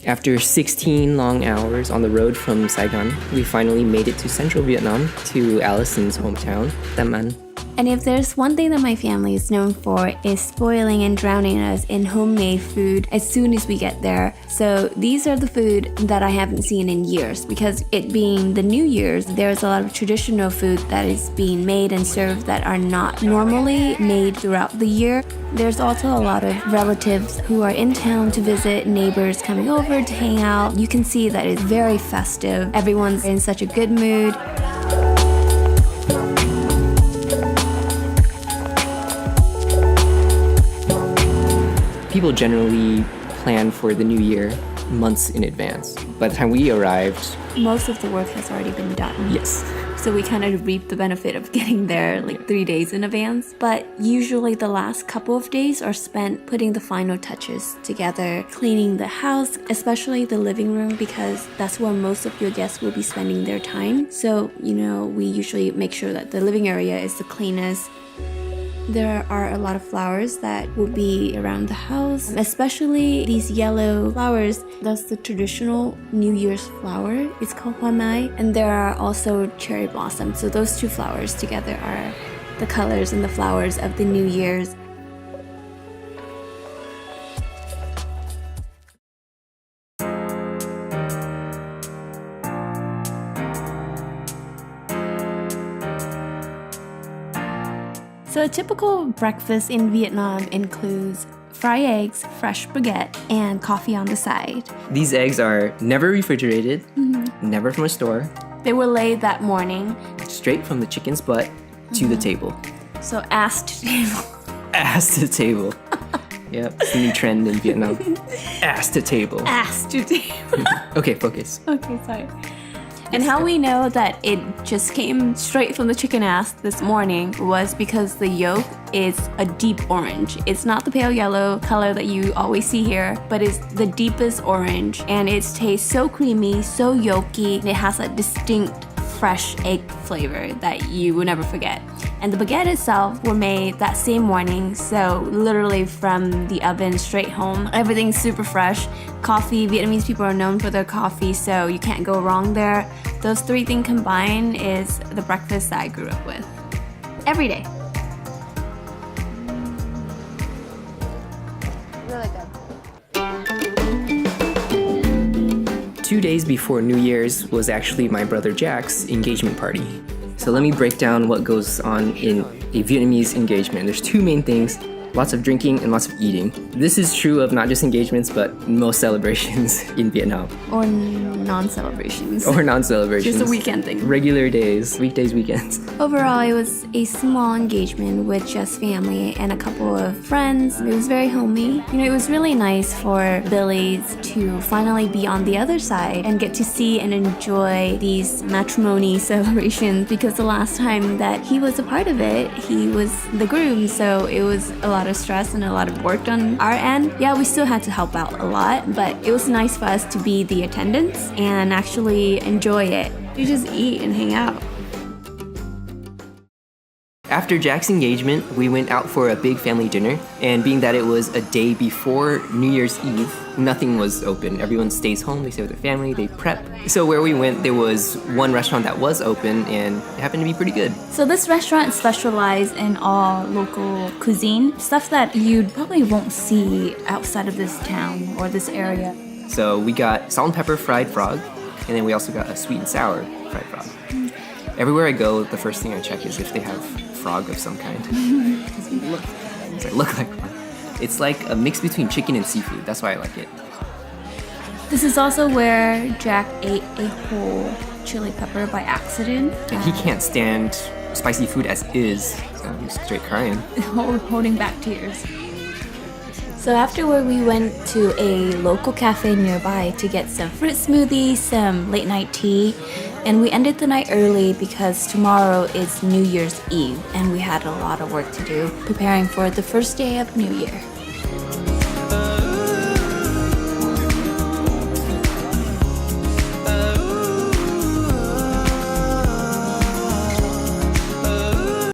After 16 long hours on the road from Saigon, we finally made it to central Vietnam, to Allison's hometown, Tam Anh. And if there's one thing that my family is known for, is spoiling and drowning us in homemade food as soon as we get there. So these are the food that I haven't seen in years, because it being the New Year's, there's a lot of traditional food that is being made and served that are not normally made throughout the year. There's also a lot of relatives who are in town to visit, neighbors coming over to hang out. You can see that it's very festive. Everyone's in such a good mood. People generally plan for the new year months in advance. By the time we arrived, most of the work has already been done. yes. So we kind of reap the benefit of getting there like 3 days in advance. But usually the last couple of days are spent putting the final touches together, cleaning the house, especially the living room, because that's where most of your guests will be spending their time. So, we usually make sure that the living area is the cleanest. There are a lot of flowers that will be around the house, especially these yellow flowers. That's the traditional New Year's flower. It's called hoa mai. And there are also cherry blossoms. So those two flowers together are the colors and the flowers of the New Year's. So a typical breakfast in Vietnam includes fried eggs, fresh baguette, and coffee on the side. These eggs are never refrigerated, never from a store, They were laid that morning. straight from the chicken's butt to the table. So ass to table. Ass to table. Yep, it's the new trend in Vietnam. Ass to table. Ass to table. Okay, focus. Okay, sorry. And how we know that it just came straight from the chicken ass this morning was because the yolk is a deep orange. It's not the pale yellow color that you always see here, but it's the deepest orange. And it tastes so creamy, so yolky, and it has a distinct fresh egg flavor that you will never forget. And the baguette itself were made that same morning, so literally from the oven straight home. Everything's super fresh. Coffee, Vietnamese people are known for their coffee, so you can't go wrong there. Those three things combined is the breakfast that I grew up with. Every day. Really good. 2 days before New Year's was actually my brother Jack's engagement party. So let me break down what goes on in a Vietnamese engagement. There's two main things: lots of drinking and lots of eating. This is true of not just engagements, but most celebrations in Vietnam. Or non-celebrations. Or non-celebrations. Just a weekend thing. Regular days, weekdays, weekends. Overall, it was a small engagement with just family and a couple of friends. It was very homey. It was really nice for Billy to finally be on the other side and get to see and enjoy these matrimony celebrations, because the last time that he was a part of it, he was the groom, so it was a lot of stress and a lot of work on our end. Yeah, we still had to help out a lot, but it was nice for us to be the attendants and actually enjoy it. You just eat and hang out. After Jack's engagement, we went out for a big family dinner, and being that it was a day before New Year's Eve, nothing was open. Everyone stays home, they stay with their family, they prep. So where we went, there was one restaurant that was open, and it happened to be pretty good. So this restaurant specializes in all local cuisine, stuff that you probably won't see outside of this town or this area. So we got salt and pepper fried frog, and then we also got a sweet and sour fried frog. Everywhere I go, the first thing I check is if they have frog of some kind. Does it look like one? It's like a mix between chicken and seafood. That's why I like it. This is also where Jack ate a whole chili pepper by accident. And he can't stand spicy food as is, so he's straight crying. Holding back tears. So afterward, we went to a local cafe nearby to get some fruit smoothies, some late night tea, and we ended the night early because tomorrow is New Year's Eve and we had a lot of work to do preparing for the first day of New Year.